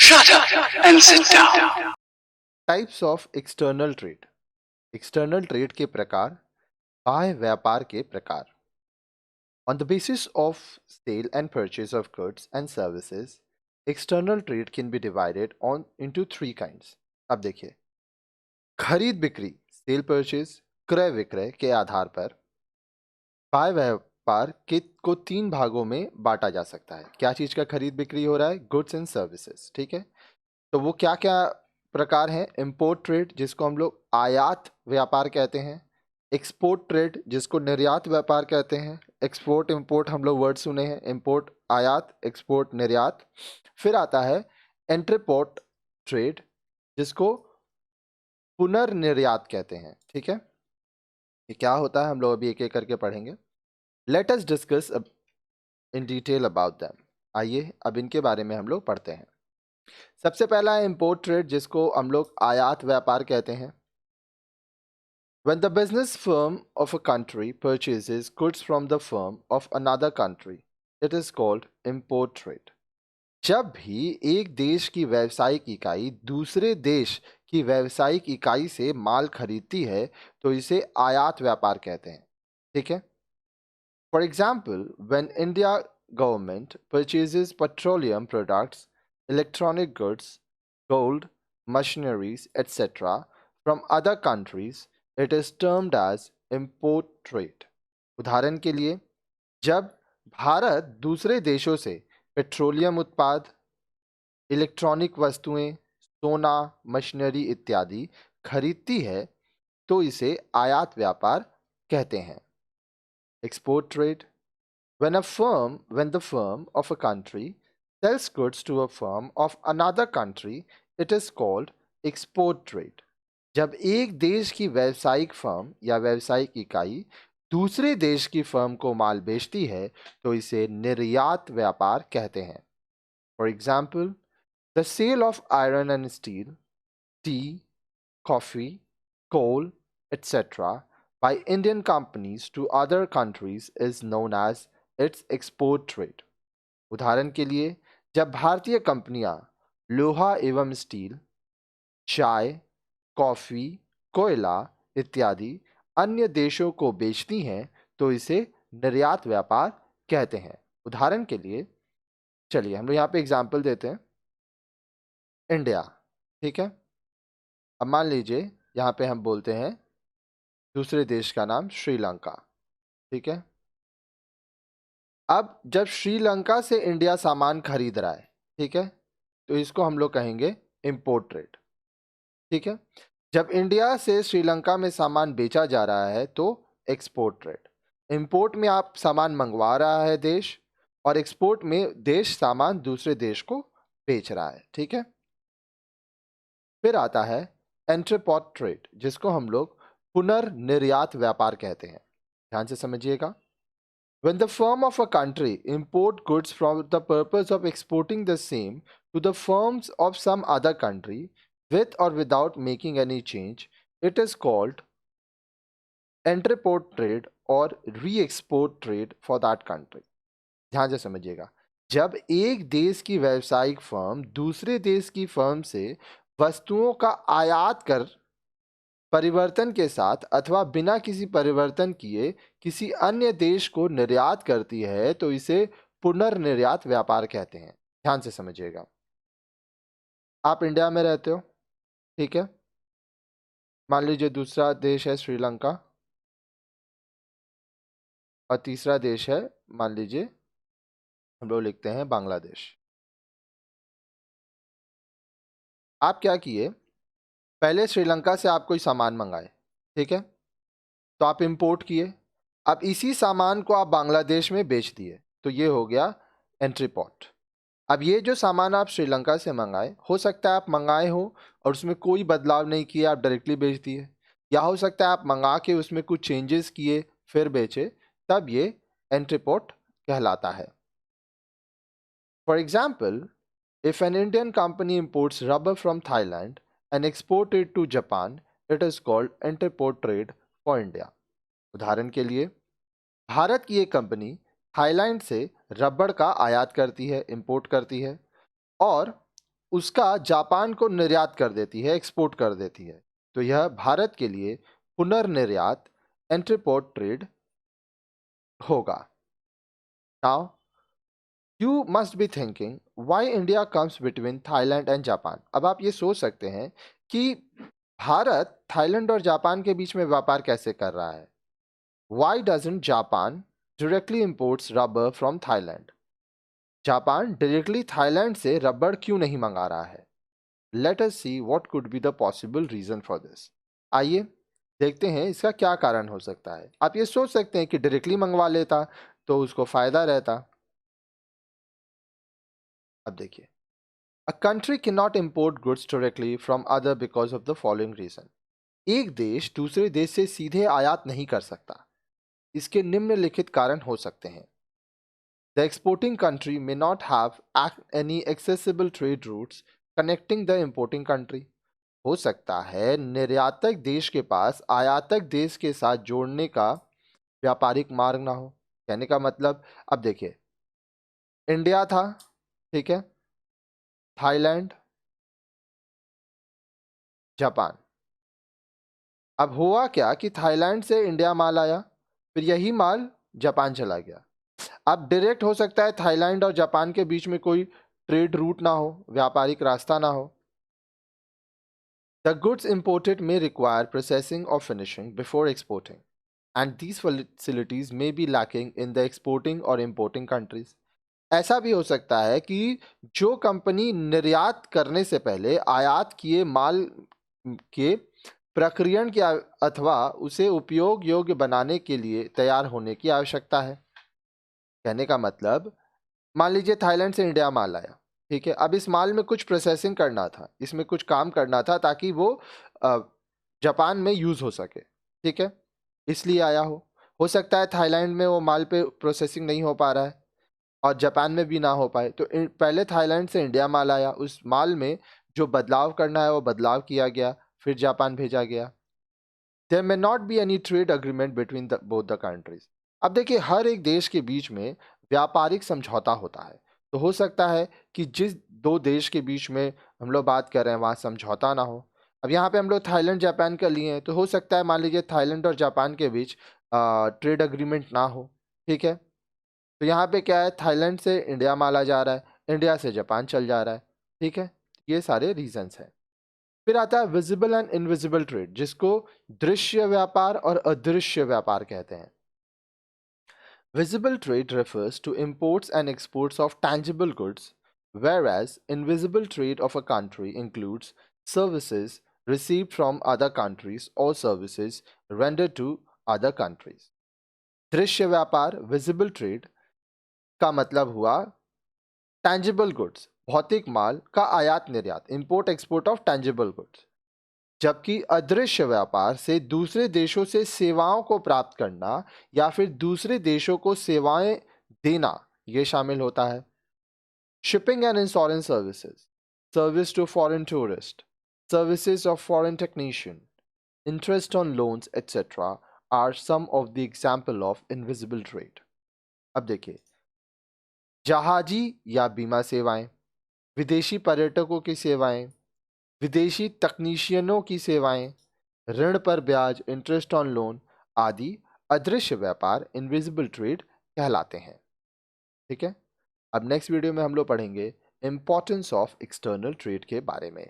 Shut up and sit down. Types of external trade. External trade के प्रकार, बाह्य व्यापार के प्रकार। On the basis of sale and purchase of goods and services, external trade can be divided on into three kinds. अब देखिए, खरीद बिक्री, सेल परचेज, क्रय विक्रय के आधार पर बाह्य व्यापार के को तीन भागों में बांटा जा सकता है। क्या चीज का खरीद बिक्री हो रहा है? Goods and services. ठीक है, तो वो क्या क्या प्रकार हैं? इंपोर्ट ट्रेड, जिसको हम लोग आयात व्यापार कहते हैं। एक्सपोर्ट ट्रेड, जिसको निर्यात व्यापार कहते हैं। एक्सपोर्ट इंपोर्ट हम लोग वर्ड सुने हैं, इंपोर्ट आयात, एक्सपोर्ट निर्यात। फिर आता है एंट्रीपोर्ट ट्रेड, जिसको पुनर्निर्यात कहते हैं। ठीक है, ये क्या होता है हम लोग अभी एक एक करके पढ़ेंगे। Let us discuss in detail about them. आइए अब इनके बारे में हम लोग पढ़ते हैं। सबसे पहला है इंपोर्ट ट्रेड, जिसको हम लोग आयात व्यापार कहते हैं। When the business firm of a country purchases goods from the firm of another country, it is called import trade. जब भी एक देश की व्यावसायिक इकाई दूसरे देश की व्यावसायिक इकाई से माल खरीदती है तो इसे आयात व्यापार कहते हैं। ठीक है, for example, when India government purchases petroleum products, electronic goods, gold, machineries, etc. from other countries, it is termed as import trade. उदाहरण के लिए, जब भारत दूसरे देशों से पेट्रोलियम उत्पाद, इलेक्ट्रॉनिक वस्तुएं, सोना, मशीनरी इत्यादि खरीदती है तो इसे आयात व्यापार कहते हैं। Export trade, when the firm of a country sells goods to a firm of another country, it is called export trade. जब एक देश की व्यावसायिक फर्म या व्यावसायिक इकाई दूसरे देश की फर्म को माल बेचती है तो इसे निर्यात व्यापार कहते हैं। For example, the sale of iron and steel, tea, coffee, coal, etc. by Indian companies to other countries is known as its export trade. उदाहरण के लिए, जब भारतीय कंपनियां लोहा एवं स्टील, चाय, कॉफी, कोयला इत्यादि अन्य देशों को बेचती हैं तो इसे निर्यात व्यापार कहते हैं। उदाहरण के लिए, चलिए हम लोग यहाँ पे एग्जाम्पल देते हैं। इंडिया, ठीक है, अब मान लीजिए यहाँ पे हम बोलते हैं दूसरे देश का नाम श्रीलंका। ठीक है, अब जब श्रीलंका से इंडिया सामान खरीद रहा है, ठीक है, तो इसको हम लोग कहेंगे इंपोर्ट ट्रेड। ठीक है, जब इंडिया से श्रीलंका में सामान बेचा जा रहा है तो एक्सपोर्ट ट्रेड। इंपोर्ट में आप सामान मंगवा रहा है देश, और एक्सपोर्ट में देश सामान दूसरे देश को बेच रहा है। ठीक है, फिर आता है एंट्रीपोर्ट ट्रेड, जिसको हम लोग पुनर्निर्यात व्यापार कहते हैं। ध्यान से समझिएगा। When the firm of a country import goods for the purpose of exporting the same to the firms of some other country with or without making any change, it is called entreport trade or re-export trade for that country. ध्यान से समझिएगा। जब एक देश की व्यावसायिक firm दूसरे देश की फर्म से वस्तुओं का आयात कर परिवर्तन के साथ अथवा बिना किसी परिवर्तन किए किसी अन्य देश को निर्यात करती है तो इसे पुनर्निर्यात व्यापार कहते हैं। ध्यान से समझिएगा। आप इंडिया में रहते हो, ठीक है, मान लीजिए दूसरा देश है श्रीलंका और तीसरा देश है, मान लीजिए हम लोग लिखते हैं बांग्लादेश। आप क्या किए, पहले श्रीलंका से आप कोई सामान मंगाए, ठीक है, तो आप इंपोर्ट किए, अब इसी सामान को आप बांग्लादेश में बेच दिए, तो ये हो गया एंट्रीपोर्ट। अब ये जो सामान आप श्रीलंका से मंगाए, हो सकता है आप मंगाए हो और उसमें कोई बदलाव नहीं किए, आप डायरेक्टली बेच दिए, या हो सकता है आप मंगा के उसमें कुछ चेंजेस किए फिर बेचे, तब ये एंट्रीपोर्ट कहलाता है। For example, if an Indian company imports rubber from Thailand and export it to Japan, it is called entreport trade for India. उदाहरण के लिए, भारत की एक कंपनी थाईलैंड से रबड़ का आयात करती है, इंपोर्ट करती है, और उसका जापान को निर्यात कर देती है, एक्सपोर्ट कर देती है, तो यह भारत के लिए पुनर्निर्यात एंट्रीपोर्ट ट्रेड होगा। Now you must be thinking why India comes between Thailand and Japan. अब आप ये सोच सकते हैं कि भारत थाईलैंड और जापान के बीच में व्यापार कैसे कर रहा है। Why doesn't Japan directly imports rubber from Thailand. Japan directly Thailand से रबर क्यों नहीं मंगा रहा है। Let us see what could be the possible reason for this. आइए देखते हैं इसका क्या कारण हो सकता है। आप ये सोच सकते हैं कि डायरेक्टली मंगवा लेता तो उसको फायदा रहता। अब देखिए, a country can not import goods directly from other because of the following reason. एक देश दूसरे देश से सीधे आयात नहीं कर सकता। इसके निम्नलिखित कारण हो सकते हैं। The exporting country may not have any accessible trade routes connecting the importing country. हो सकता है निर्यातक देश के पास आयातक देश के साथ जोड़ने का व्यापारिक मार्ग ना हो। कहने का मतलब, अब देखिए, इंडिया था, ठीक है, थाईलैंड, जापान। अब हुआ क्या कि थाईलैंड से इंडिया माल आया, फिर यही माल जापान चला गया। अब डायरेक्ट हो सकता है थाईलैंड और जापान के बीच में कोई ट्रेड रूट ना हो, व्यापारिक रास्ता ना हो। The goods imported may require processing or finishing before exporting, and these facilities may be lacking in the exporting or importing countries. ऐसा भी हो सकता है कि जो कंपनी निर्यात करने से पहले आयात किए माल के प्रक्रियण की अथवा उसे उपयोग योग्य बनाने के लिए तैयार होने की आवश्यकता है। कहने का मतलब, मान लीजिए थाईलैंड से इंडिया माल आया, ठीक है, अब इस माल में कुछ प्रोसेसिंग करना था, इसमें कुछ काम करना था ताकि वो अ, जापान में यूज हो सके, ठीक है, इसलिए आया हो सकता है थाईलैंड में वो माल पे प्रोसेसिंग नहीं हो पा रहा है और जापान में भी ना हो पाए, तो पहले थाईलैंड से इंडिया माल आया, उस माल में जो बदलाव करना है वो बदलाव किया गया, फिर जापान भेजा गया। There may not be any trade agreement between both the countries. अब देखिए, हर एक देश के बीच में व्यापारिक समझौता होता है, तो हो सकता है कि जिस दो देश के बीच में हम लोग बात कर रहे हैं वहाँ समझौता ना हो। अब यहाँ पे हम लोग थाईलैंड जापान का लिए हैं, तो हो सकता है मान लीजिए थाईलैंड और जापान के बीच ट्रेड अग्रीमेंट ना हो, ठीक है, तो यहाँ पे क्या है, थाईलैंड से इंडिया माला जा रहा है, इंडिया से जापान चल जा रहा है, ठीक है, ये सारे रीजंस हैं। फिर आता है विजिबल एंड इनविजिबल ट्रेड, जिसको दृश्य व्यापार और अदृश्य व्यापार कहते हैं। Visible trade refers to imports and exports of tangible goods, whereas invisible trade of a country includes services received from other countries or services rendered to other countries. दृश्य व्यापार, विजिबल ट्रेड का मतलब हुआ टैंजिबल गुड्स, भौतिक माल का आयात निर्यात, import export of tangible goods, जबकि अदृश्य व्यापार से दूसरे देशों से सेवाओं को प्राप्त करना या फिर दूसरे देशों को सेवाएं देना यह शामिल होता है। Shipping and insurance services, service to foreign tourist, services of foreign technician, interest on loans etcetera are some of the example of invisible trade. अब देखिए, जहाजी या बीमा सेवाएं, विदेशी पर्यटकों की सेवाएं, विदेशी तकनीशियनों की सेवाएं, ऋण पर ब्याज, इंटरेस्ट ऑन लोन आदि अदृश्य व्यापार, इनविजिबल ट्रेड कहलाते हैं। ठीक है, अब नेक्स्ट वीडियो में हम लोग पढ़ेंगे इंपॉर्टेंस ऑफ एक्सटर्नल ट्रेड के बारे में।